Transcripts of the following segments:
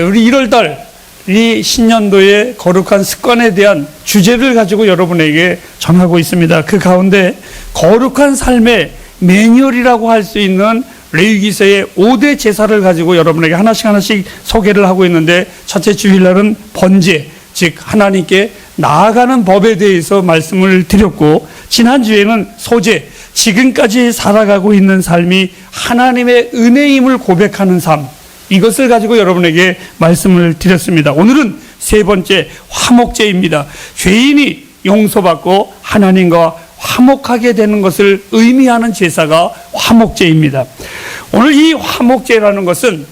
우리 1월달 이 신년도의 거룩한 습관에 대한 주제를 가지고 여러분에게 전하고 있습니다. 그 가운데 거룩한 삶의 매뉴얼이라고 할 수 있는 레위기서의 5대 제사를 가지고 여러분에게 하나씩 소개를 하고 있는데, 첫째 주일날은 번제, 즉 하나님께 나아가는 법에 대해서 말씀을 드렸고, 지난주에는 소제, 지금까지 살아가고 있는 삶이 하나님의 은혜임을 고백하는 삶, 이것을 가지고 여러분에게 말씀을 드렸습니다. 오늘은 세 번째 화목제입니다. 죄인이 용서받고 하나님과 화목하게 되는 것을 의미하는 제사가 화목제입니다. 오늘 이 화목제라는 것은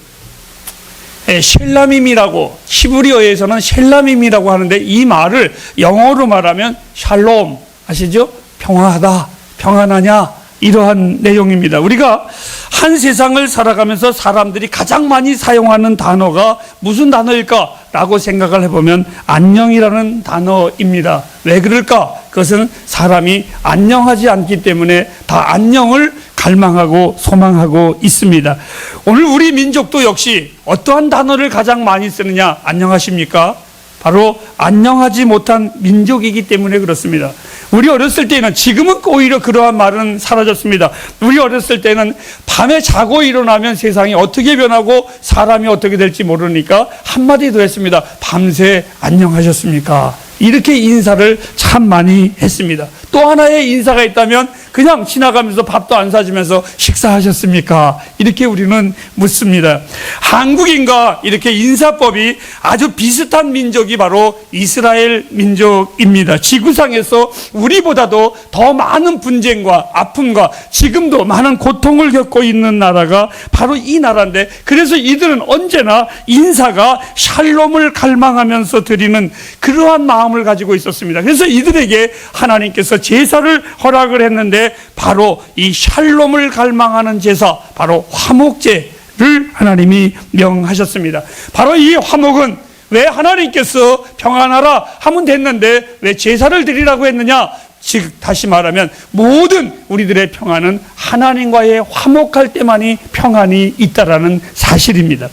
샬람임이라고, 히브리어에서는 샬람임이라고 하는데, 이 말을 영어로 말하면 샬롬, 아시죠? 평화하다, 평안하냐, 이러한 내용입니다. 우리가 한 세상을 살아가면서 사람들이 가장 많이 사용하는 단어가 무슨 단어일까라고 생각을 해보면 안녕이라는 단어입니다. 왜 그럴까? 그것은 사람이 안녕하지 않기 때문에 다 안녕을 갈망하고 소망하고 있습니다. 오늘 우리 민족도 역시 어떠한 단어를 가장 많이 쓰느냐? 안녕하십니까? 바로 안녕하지 못한 민족이기 때문에 그렇습니다. 우리 어렸을 때는, 지금은 오히려 그러한 말은 사라졌습니다. 우리 어렸을 때는 밤에 자고 일어나면 세상이 어떻게 변하고 사람이 어떻게 될지 모르니까 한마디 더 했습니다. 밤새 안녕하셨습니까? 이렇게 인사를 참 많이 했습니다. 또 하나의 인사가 있다면 그냥 지나가면서 밥도 안 사주면서 식사하셨습니까? 이렇게 우리는 묻습니다. 한국인과 이렇게 인사법이 아주 비슷한 민족이 바로 이스라엘 민족입니다. 지구상에서 우리보다도 더 많은 분쟁과 아픔과 지금도 많은 고통을 겪고 있는 나라가 바로 이 나라인데, 그래서 이들은 언제나 인사가 샬롬을 갈망하면서 드리는 그러한 마음을 가지고 있었습니다. 그래서 이들에게 하나님께서 제사를 허락을 했는데, 바로 이 샬롬을 갈망하는 제사, 바로 화목제를 하나님이 명하셨습니다. 바로 이 화목은 왜 하나님께서 평안하라 하면 됐는데 왜 제사를 드리라고 했느냐? 즉 다시 말하면 모든 우리들의 평안은 하나님과의 화목할 때만이 평안이 있다라는 사실입니다.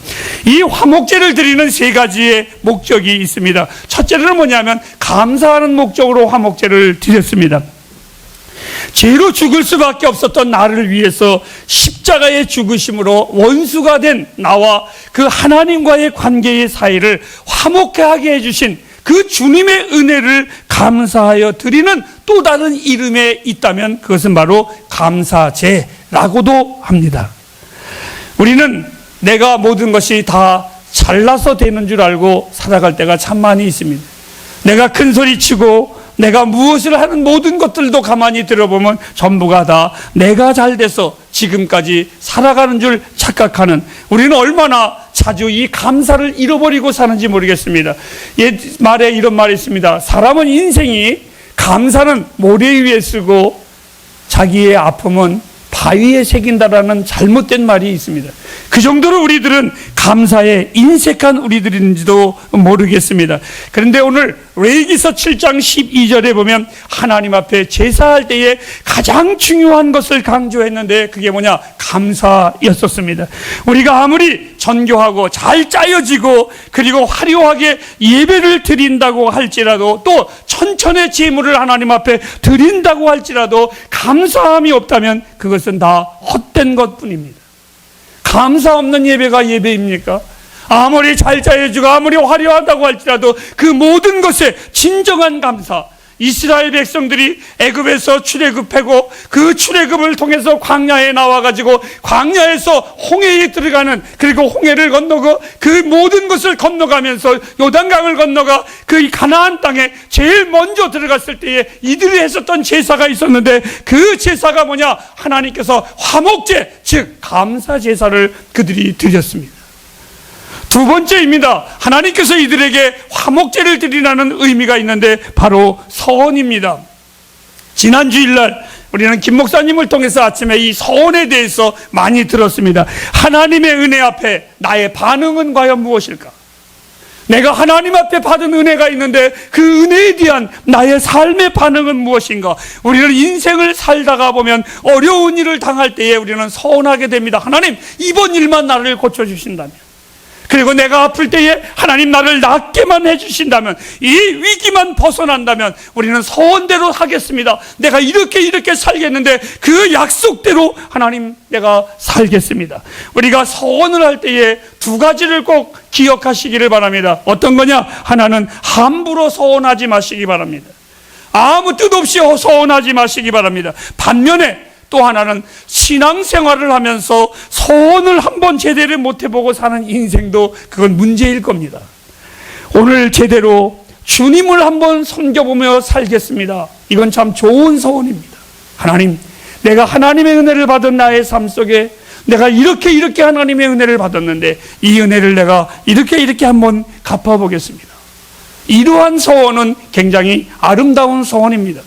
이 화목제를 드리는 세 가지의 목적이 있습니다. 첫째는 뭐냐면 감사하는 목적으로 화목제를 드렸습니다. 죄로 죽을 수밖에 없었던 나를 위해서 십자가의 죽으심으로 원수가 된 나와 그 하나님과의 관계의 사이를 화목하게 하게 해주신 그 주님의 은혜를 감사하여 드리는 또 다른 이름에 있다면 그것은 바로 감사제라고도 합니다. 우리는 내가 모든 것이 다 잘나서 되는 줄 알고 살아갈 때가 참 많이 있습니다. 내가 큰 소리 치고 내가 무엇을 하는 모든 것들도 가만히 들어보면 전부가 다 내가 잘 돼서 지금까지 살아가는 줄 착각하는, 우리는 얼마나 자주 이 감사를 잃어버리고 사는지 모르겠습니다. 옛 말에 이런 말이 있습니다. 사람은 인생이 감사는 모래 위에 쓰고 자기의 아픔은 바위에 새긴다라는 잘못된 말이 있습니다. 그 정도로 우리들은 감사에 인색한 우리들인지도 모르겠습니다. 그런데 오늘 레위기서 7장 12절에 보면 하나님 앞에 제사할 때에 가장 중요한 것을 강조했는데 그게 뭐냐? 감사였었습니다. 우리가 아무리 정교하고 잘 짜여지고 그리고 화려하게 예배를 드린다고 할지라도, 또 천천의 제물을 하나님 앞에 드린다고 할지라도 감사함이 없다면 그것은 다 헛된 것뿐입니다. 감사 없는 예배가 예배입니까? 아무리 잘 짜여지고 아무리 화려하다고 할지라도 그 모든 것에 진정한 감사, 이스라엘 백성들이 애굽에서 출애굽하고 그 출애굽을 통해서 광야에 나와가지고 광야에서 홍해에 들어가는, 그리고 홍해를 건너고 그 모든 것을 건너가면서 요단강을 건너가 그 가나안 땅에 제일 먼저 들어갔을 때에 이들이 했었던 제사가 있었는데 그 제사가 뭐냐? 하나님께서 화목제, 즉 감사 제사를 그들이 드렸습니다. 두 번째입니다. 하나님께서 이들에게 화목제를 드리라는 의미가 있는데 바로 서원입니다. 지난 주일날 우리는 김 목사님을 통해서 아침에 이 서원에 대해서 많이 들었습니다. 하나님의 은혜 앞에 나의 반응은 과연 무엇일까? 내가 하나님 앞에 받은 은혜가 있는데 그 은혜에 대한 나의 삶의 반응은 무엇인가? 우리는 인생을 살다가 보면 어려운 일을 당할 때에 우리는 서운하게 됩니다. 하나님, 이번 일만 나를 고쳐주신다면, 그리고 내가 아플 때에 하나님 나를 낫게만 해주신다면, 이 위기만 벗어난다면 우리는 소원대로 하겠습니다. 내가 이렇게 살겠는데 그 약속대로 하나님 내가 살겠습니다. 우리가 소원을 할 때에 두 가지를 꼭 기억하시기를 바랍니다. 어떤 거냐? 하나는 함부로 소원하지 마시기 바랍니다. 아무 뜻 없이 소원하지 마시기 바랍니다. 반면에 또 하나는 신앙생활을 하면서 소원을 한번 제대로 못 해보고 사는 인생도 그건 문제일 겁니다. 오늘 제대로 주님을 한번 섬겨보며 살겠습니다. 이건 참 좋은 소원입니다. 하나님, 내가 하나님의 은혜를 받은 나의 삶 속에 내가 이렇게 하나님의 은혜를 받았는데 이 은혜를 내가 이렇게 한번 갚아보겠습니다. 이러한 소원은 굉장히 아름다운 소원입니다.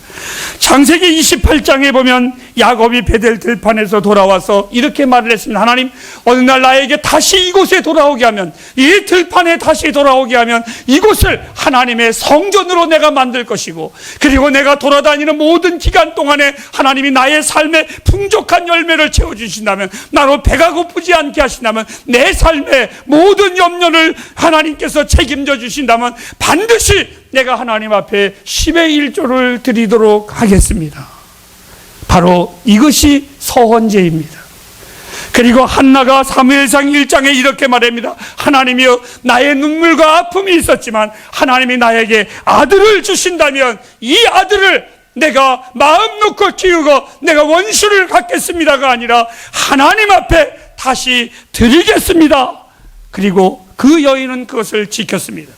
창세기 28장에 보면 야곱이 베델 들판에서 돌아와서 이렇게 말을 했습니다. 하나님, 어느 날 나에게 다시 이곳에 돌아오게 하면, 이 들판에 다시 돌아오게 하면 이곳을 하나님의 성전으로 내가 만들 것이고, 그리고 내가 돌아다니는 모든 기간 동안에 하나님이 나의 삶에 풍족한 열매를 채워주신다면, 나로 배가 고프지 않게 하신다면, 내 삶의 모든 염려를 하나님께서 책임져 주신다면 반드시 내가 하나님 앞에 10의 1조를 드리도록 하겠습니다. 바로 이것이 서원제입니다. 그리고 한나가 사무엘상 1장에 이렇게 말합니다. 하나님이여, 나의 눈물과 아픔이 있었지만 하나님이 나에게 아들을 주신다면 이 아들을 내가 마음 놓고 키우고 내가 원수를 갖겠습니다가 아니라 하나님 앞에 다시 드리겠습니다. 그리고 그 여인은 그것을 지켰습니다.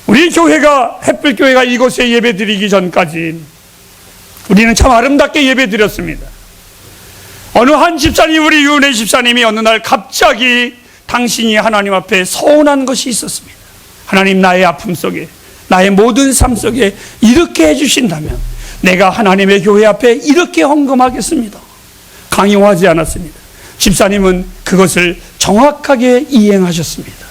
우리 교회가, 햇불교회가 이곳에 예배 드리기 전까지 우리는 참 아름답게 예배 드렸습니다. 어느 한 집사님, 우리 유은혜 집사님이 어느 날 갑자기 당신이 하나님 앞에 서운한 것이 있었습니다. 하나님, 나의 아픔 속에, 나의 모든 삶 속에 이렇게 해주신다면 내가 하나님의 교회 앞에 이렇게 헌금하겠습니다. 강요하지 않았습니다. 집사님은 그것을 정확하게 이행하셨습니다.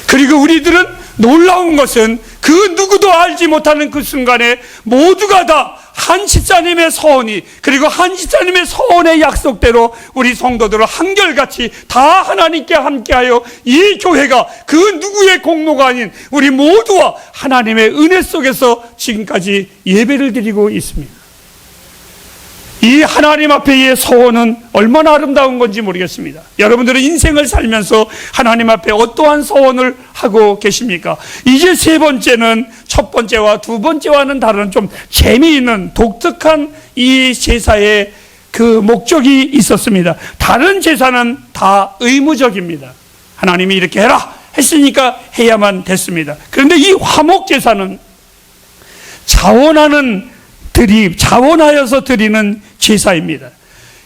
그리고 우리들은 놀라운 것은 그 누구도 알지 못하는 그 순간에 모두가 다 한 집사님의 서원이, 그리고 한 집사님의 서원의 약속대로 우리 성도들을 한결같이 다 하나님께 함께하여 이 교회가 그 누구의 공로가 아닌 우리 모두와 하나님의 은혜 속에서 지금까지 예배를 드리고 있습니다. 이 하나님 앞에의 서원은 얼마나 아름다운 건지 모르겠습니다. 여러분들은 인생을 살면서 하나님 앞에 어떠한 서원을 하고 계십니까? 이제 세 번째는 첫 번째와 두 번째와는 다른 좀 재미있는 독특한 이 제사의 그 목적이 있었습니다. 다른 제사는 다 의무적입니다. 하나님이 이렇게 해라 했으니까 해야만 됐습니다. 그런데 이 화목 제사는 자원하여서 드리는 제사입니다.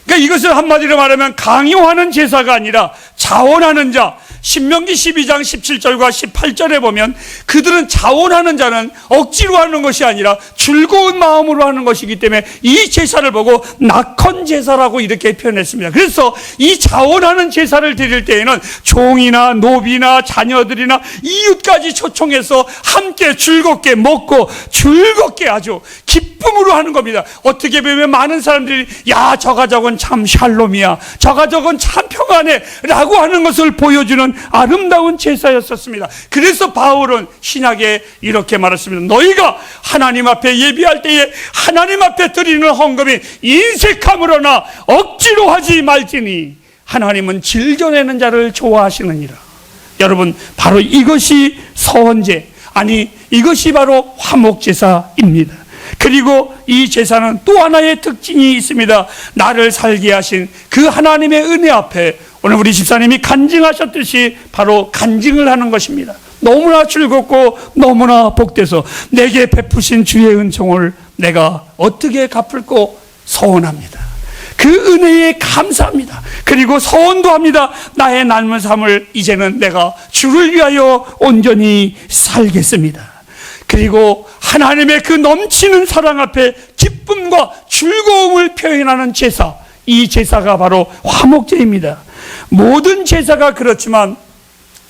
그러니까 이것을 한마디로 말하면 강요하는 제사가 아니라 자원하는 자, 신명기 12장 17절과 18절에 보면 그들은 자원하는 자는 억지로 하는 것이 아니라 즐거운 마음으로 하는 것이기 때문에 이 제사를 보고 낙헌 제사라고 이렇게 표현했습니다. 그래서 이 자원하는 제사를 드릴 때에는 종이나 노비나 자녀들이나 이웃까지 초청해서 함께 즐겁게 먹고 즐겁게 아주 기쁨으로 하는 겁니다. 어떻게 보면 많은 사람들이 야, 저 가족은 참 샬롬이야, 저 가족은 참 평안해 라고 하는 것을 보여주는 아름다운 제사였었습니다. 그래서 바울은 신약에 이렇게 말했습니다. 너희가 하나님 앞에 예비할 때에 하나님 앞에 드리는 헌금이 인색함으로나 억지로 하지 말지니 하나님은 질겨내는 자를 좋아하시느니라. 여러분, 바로 이것이 서원제, 아니 이것이 바로 화목제사입니다. 그리고 이 제사는 또 하나의 특징이 있습니다. 나를 살게 하신 그 하나님의 은혜 앞에 오늘 우리 집사님이 간증하셨듯이 바로 간증을 하는 것입니다. 너무나 즐겁고 너무나 복돼서 내게 베푸신 주의 은총을 내가 어떻게 갚을고 서원합니다. 그 은혜에 감사합니다. 그리고 서원도 합니다. 나의 남은 삶을 이제는 내가 주를 위하여 온전히 살겠습니다. 그리고 하나님의 그 넘치는 사랑 앞에 기쁨과 즐거움을 표현하는 제사, 이 제사가 바로 화목제입니다. 모든 제사가 그렇지만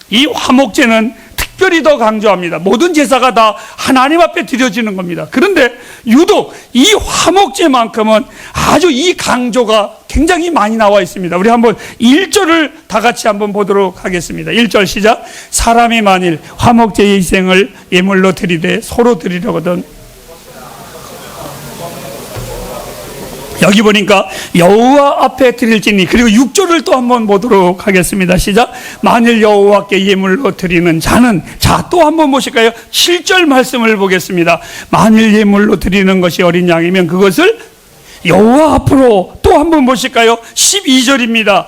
이 화목제는 특별히 더 강조합니다. 모든 제사가 다 하나님 앞에 드려지는 겁니다. 그런데 유독 이 화목제만큼은 아주 이 강조가 굉장히 많이 나와 있습니다. 우리 한번 1절을 다 같이 한번 보도록 하겠습니다. 1절 시작. 사람이 만일 화목제의 희생을 예물로 드리되 서로 드리려거든. 여기 보니까 여호와 앞에 드릴지니, 그리고 6절을 또 한번 보도록 하겠습니다. 시작. 만일 여호와께 예물로 드리는 자는, 자, 또 한번 보실까요? 7절 말씀을 보겠습니다. 만일 예물로 드리는 것이 어린 양이면 그것을 여호와 앞으로, 또 한번 보실까요? 12절입니다.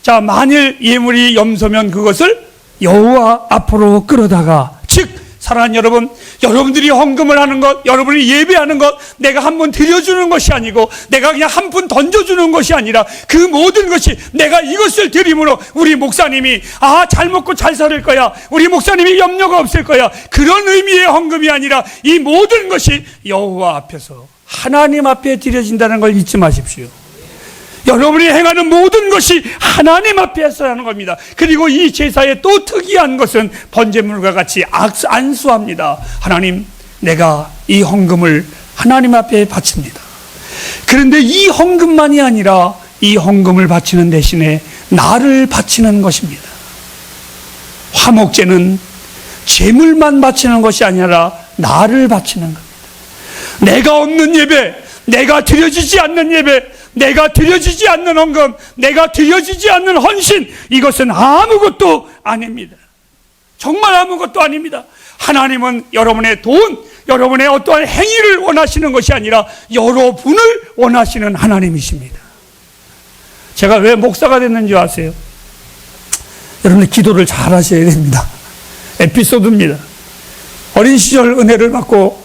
자, 만일 예물이 염소면 그것을 여호와 앞으로 끌어다가, 즉 사랑하는 여러분, 여러분들이 헌금을 하는 것, 여러분이 예배하는 것, 내가 한번 드려주는 것이 아니고 내가 그냥 한 푼 던져주는 것이 아니라 그 모든 것이 내가 이것을 드림으로 우리 목사님이 잘 먹고 잘 살 거야, 우리 목사님이 염려가 없을 거야, 그런 의미의 헌금이 아니라 이 모든 것이 여호와 앞에서 하나님 앞에 드려진다는 걸 잊지 마십시오. 여러분이 행하는 모든 것이 하나님 앞에서 하는 겁니다. 그리고 이 제사의 또 특이한 것은 번제물과 같이 안수합니다. 하나님, 내가 이 헌금을 하나님 앞에 바칩니다. 그런데 이 헌금만이 아니라 이 헌금을 바치는 대신에 나를 바치는 것입니다. 화목제는 제물만 바치는 것이 아니라 나를 바치는 겁니다. 내가 없는 예배, 내가 드려지지 않는 예배, 내가 드려지지 않는 헌금, 내가 드려지지 않는 헌신, 이것은 아무것도 아닙니다. 정말 아무것도 아닙니다. 하나님은 여러분의 돈, 여러분의 어떠한 행위를 원하시는 것이 아니라 여러분을 원하시는 하나님이십니다. 제가 왜 목사가 됐는지 아세요? 여러분의 기도를 잘 하셔야 됩니다. 에피소드입니다. 어린 시절 은혜를 받고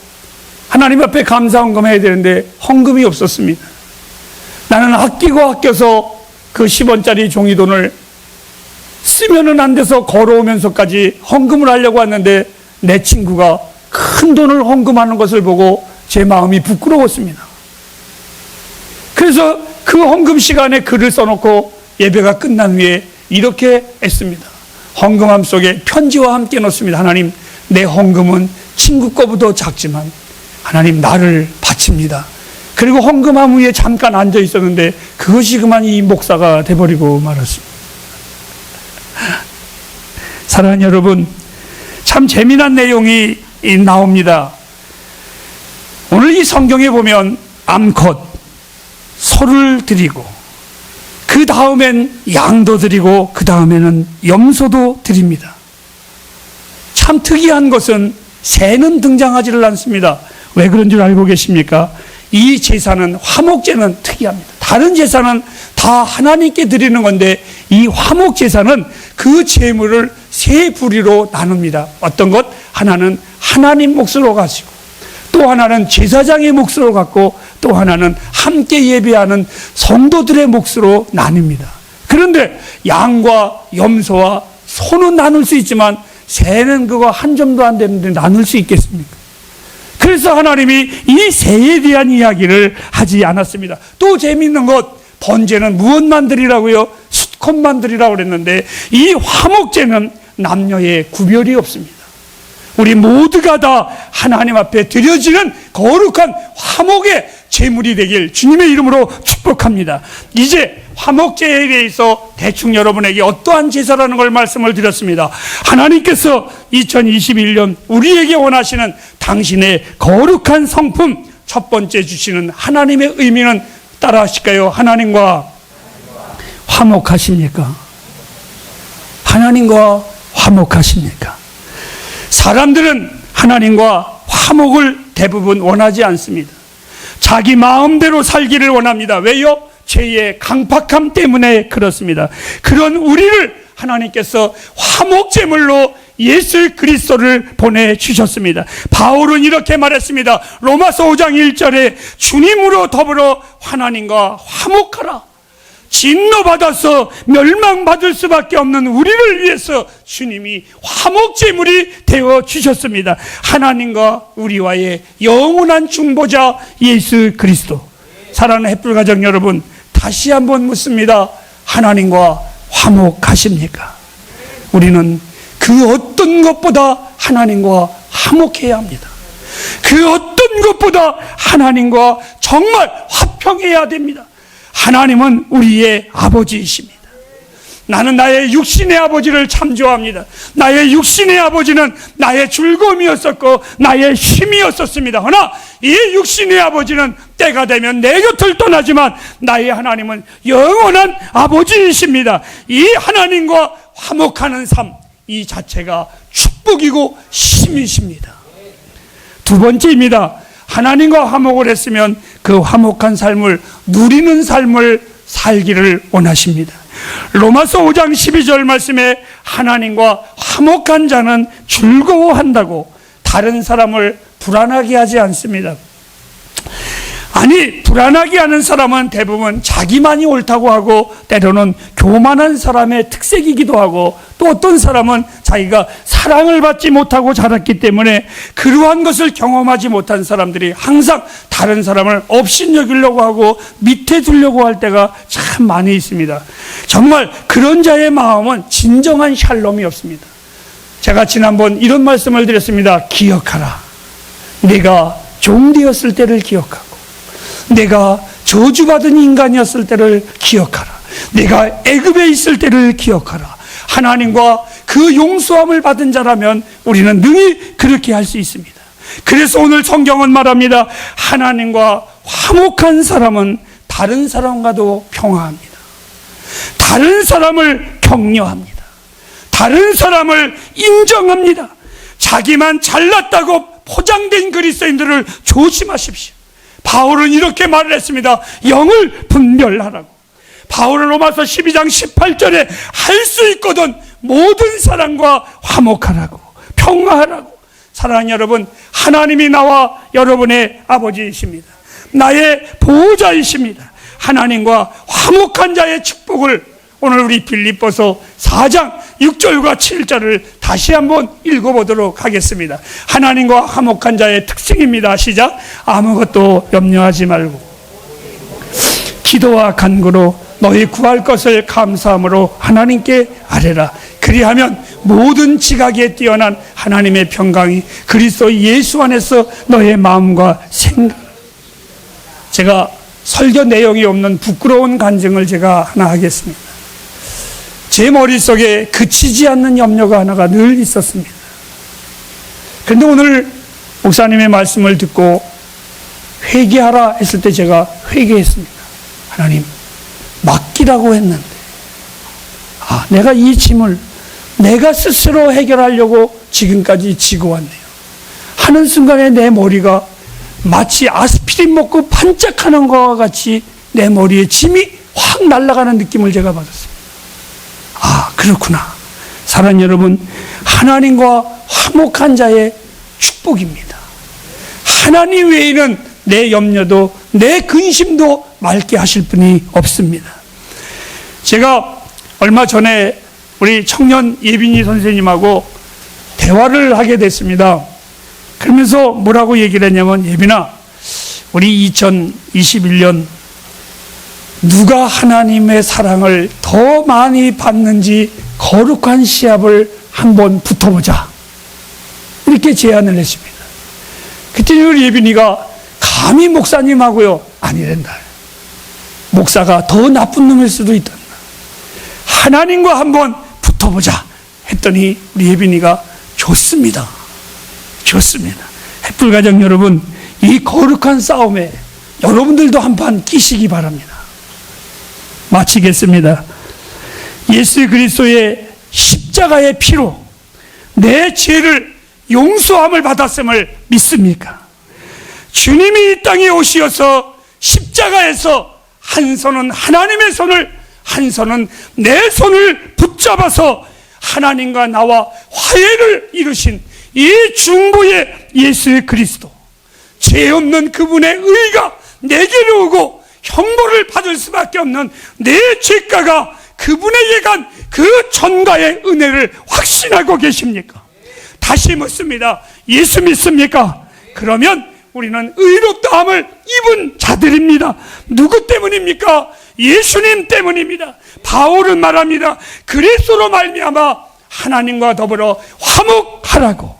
하나님 앞에 감사 헌금해야 되는데 헌금이 없었습니다. 나는 아껴서 그 10원짜리 종이돈을 쓰면은 안 돼서 걸어오면서까지 헌금을 하려고 했는데 내 친구가 큰 돈을 헌금하는 것을 보고 제 마음이 부끄러웠습니다. 그래서 그 헌금 시간에 글을 써놓고 예배가 끝난 후에 이렇게 했습니다. 헌금함 속에 편지와 함께 넣습니다. 하나님, 내 헌금은 친구 거보다 작지만 하나님, 나를 바칩니다. 그리고 헌금함 위에 잠깐 앉아 있었는데 그것이 그만 이 목사가 돼버리고 말았습니다. 사랑하는 여러분, 참 재미난 내용이 나옵니다. 오늘 이 성경에 보면 암컷, 소를 드리고 그 다음엔 양도 드리고 그 다음에는 염소도 드립니다. 참 특이한 것은 새는 등장하지를 않습니다. 왜 그런 줄 알고 계십니까? 이 제사는, 화목제는 특이합니다. 다른 제사는 다 하나님께 드리는 건데 이 화목제사는 그 제물을 세 부류로 나눕니다. 어떤 것? 하나는 하나님 몫으로 가지고, 또 하나는 제사장의 몫으로 갖고, 또 하나는 함께 예배하는 성도들의 몫으로 나뉩니다. 그런데 양과 염소와 소는 나눌 수 있지만 새는 그거 한 점도 안 되는데 나눌 수 있겠습니까? 그래서 하나님이 이 새에 대한 이야기를 하지 않았습니다. 또 재미있는 것, 번제는 무엇만 드리라고요? 수컷만 드리라고 그랬는데 이 화목제는 남녀의 구별이 없습니다. 우리 모두가 다 하나님 앞에 드려지는 거룩한 화목의 제물이 되길 주님의 이름으로 축복합니다. 이제 화목제에 대해서 대충 여러분에게 어떠한 제사라는 걸 말씀을 드렸습니다. 하나님께서 2021년 우리에게 원하시는 당신의 거룩한 성품, 첫 번째 주시는 하나님의 의미는 따라 하실까요? 하나님과 화목하십니까? 하나님과 화목하십니까? 사람들은 하나님과 화목을 대부분 원하지 않습니다. 자기 마음대로 살기를 원합니다. 왜요? 죄의 강팍함 때문에 그렇습니다. 그런 우리를 하나님께서 화목제물로 예수 그리스도를 보내주셨습니다. 바울은 이렇게 말했습니다. 로마서 5장 1절에 주님으로 더불어 하나님과 화목하라. 진노받아서 멸망받을 수밖에 없는 우리를 위해서 주님이 화목제물이 되어주셨습니다. 하나님과 우리와의 영원한 중보자 예수 그리스도. 사랑하는 햇불가정 여러분, 다시 한번 묻습니다. 하나님과 화목하십니까? 우리는 그 어떤 것보다 하나님과 화목해야 합니다. 그 어떤 것보다 하나님과 정말 화평해야 됩니다. 하나님은 우리의 아버지이십니다. 나는 나의 육신의 아버지를 참 좋아합니다. 나의 육신의 아버지는 나의 즐거움이었었고 나의 힘이었었습니다. 그러나 이 육신의 아버지는 때가 되면 내 곁을 떠나지만 나의 하나님은 영원한 아버지이십니다. 이 하나님과 화목하는 삶, 이 자체가 축복이고 힘이십니다. 두 번째입니다. 하나님과 화목을 했으면 그 화목한 삶을 누리는 삶을 살기를 원하십니다. 로마서 5장 12절 말씀에 하나님과 화목한 자는 즐거워한다고, 다른 사람을 불안하게 하지 않습니다. 아니, 불안하게 하는 사람은 대부분 자기만이 옳다고 하고 때로는 교만한 사람의 특색이기도 하고, 또 어떤 사람은 자기가 사랑을 받지 못하고 자랐기 때문에 그러한 것을 경험하지 못한 사람들이 항상 다른 사람을 업신여기려고 하고 밑에 두려고 할 때가 참 많이 있습니다. 정말 그런 자의 마음은 진정한 샬롬이 없습니다. 제가 지난번 이런 말씀을 드렸습니다. 기억하라. 내가 종되었을 때를 기억하고, 내가 저주받은 인간이었을 때를 기억하라. 내가 애굽에 있을 때를 기억하라. 하나님과 그 용서함을 받은 자라면 우리는 능히 그렇게 할 수 있습니다. 그래서 오늘 성경은 말합니다. 하나님과 화목한 사람은 다른 사람과도 평화합니다. 다른 사람을 격려합니다. 다른 사람을 인정합니다. 자기만 잘났다고 포장된 그리스도인들을 조심하십시오. 바울은 이렇게 말을 했습니다. 영을 분별하라고. 바울은 로마서 12장 18절에 할 수 있거든 모든 사람과 화목하라고, 평화하라고. 사랑하는 여러분, 하나님이 나와 여러분의 아버지이십니다. 나의 보호자이십니다. 하나님과 화목한 자의 축복을 오늘 우리 빌립보서 4장 6절과 7절을 다시 한번 읽어보도록 하겠습니다. 하나님과 화목한 자의 특징입니다. 시작. 아무것도 염려하지 말고 기도와 간구로 너희 구할 것을 감사함으로 하나님께 아뢰라. 그리하면 모든 지각에 뛰어난 하나님의 평강이 그리스도 예수 안에서 너의 마음과 생각. 제가 설교 내용이 없는 부끄러운 간증을 제가 하나 하겠습니다. 제 머릿속에 그치지 않는 염려가 하나가 늘 있었습니다. 그런데 오늘 목사님의 말씀을 듣고 회개하라 했을 때 제가 회개했습니다. 하나님, 맡기라고 했는데 내가 이 짐을 내가 스스로 해결하려고 지금까지 지고 왔네요 하는 순간에 내 머리가 마치 아스피린 먹고 반짝하는 것과 같이 내 머리에 짐이 확 날아가는 느낌을 제가 받았습니다. 그렇구나. 사랑하는 여러분, 하나님과 화목한 자의 축복입니다. 하나님 외에는 내 염려도 내 근심도 맑게 하실 분이 없습니다. 제가 얼마 전에 우리 청년 예빈이 선생님하고 대화를 하게 됐습니다. 그러면서 뭐라고 얘기를 했냐면, 예빈아, 우리 2021년 누가 하나님의 사랑을 더 많이 받는지 거룩한 시합을 한번 붙어보자, 이렇게 제안을 했습니다. 그때 우리 예빈이가 감히 목사님하고요, 아니란다. 목사가 더 나쁜 놈일 수도 있다. 하나님과 한번 붙어보자 했더니 우리 예빈이가 좋습니다. 좋습니다. 햇불가정 여러분, 이 거룩한 싸움에 여러분들도 한판 끼시기 바랍니다. 마치겠습니다. 예수 그리스도의 십자가의 피로 내 죄를 용서함을 받았음을 믿습니까? 주님이 이 땅에 오시어서 십자가에서 한 손은 하나님의 손을, 한 손은 내 손을 붙잡아서 하나님과 나와 화해를 이루신 이 중보의 예수 그리스도, 죄 없는 그분의 의가 내게로 오고 형벌을 받을 수밖에 없는 내 죄가가 그분에게 간 그 전가의 은혜를 확신하고 계십니까? 다시 묻습니다. 예수 믿습니까? 그러면 우리는 의롭다함을 입은 자들입니다. 누구 때문입니까? 예수님 때문입니다. 바울은 말합니다. 그리스도로 말미암아 하나님과 더불어 화목하라고.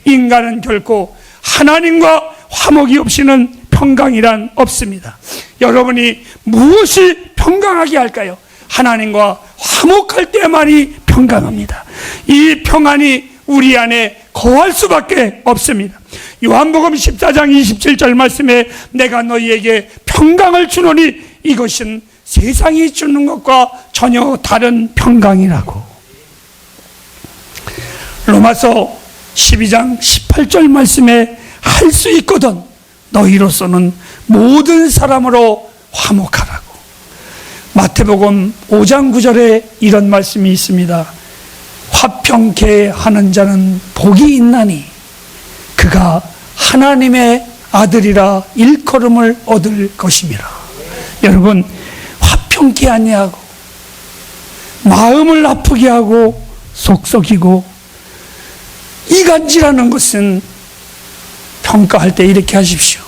인간은 결코 하나님과 화목이 없이는 평강이란 없습니다. 여러분이 무엇이 평강하게 할까요? 하나님과 화목할 때만이 평강합니다. 이 평안이 우리 안에 거할 수밖에 없습니다. 요한복음 14장 27절 말씀에 내가 너희에게 평강을 주노니 이것은 세상이 주는 것과 전혀 다른 평강이라고. 로마서 12장 18절 말씀에 할 수 있거든 너희로서는 모든 사람으로 화목하라고. 마태복음 5장 9절에 이런 말씀이 있습니다. 화평케 하는 자는 복이 있나니 그가 하나님의 아들이라 일컬음을 얻을 것임이라. 여러분, 화평케 아니하고 마음을 아프게 하고 속썩이고 이간질하는 것은 평가할 때 이렇게 하십시오.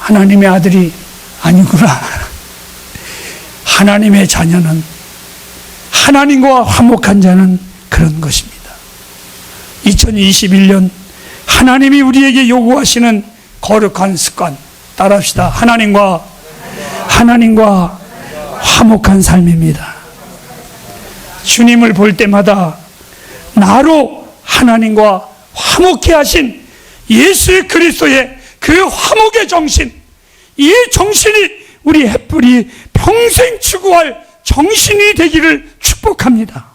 하나님의 아들이 아니구나. 하나님의 자녀는, 하나님과 화목한 자는 그런 것입니다. 2021년 하나님이 우리에게 요구하시는 거룩한 습관 따라합시다. 하나님과 화목한 삶입니다. 주님을 볼 때마다 나로 하나님과 화목해 하신 예수 그리스도의 그 화목의 정신, 이 정신이 우리 햇불이 평생 추구할 정신이 되기를 축복합니다.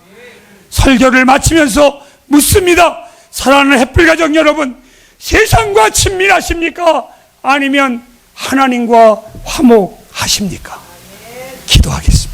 설교를 마치면서 묻습니다. 사랑하는 햇불 가정 여러분, 세상과 친밀하십니까? 아니면 하나님과 화목하십니까? 기도하겠습니다.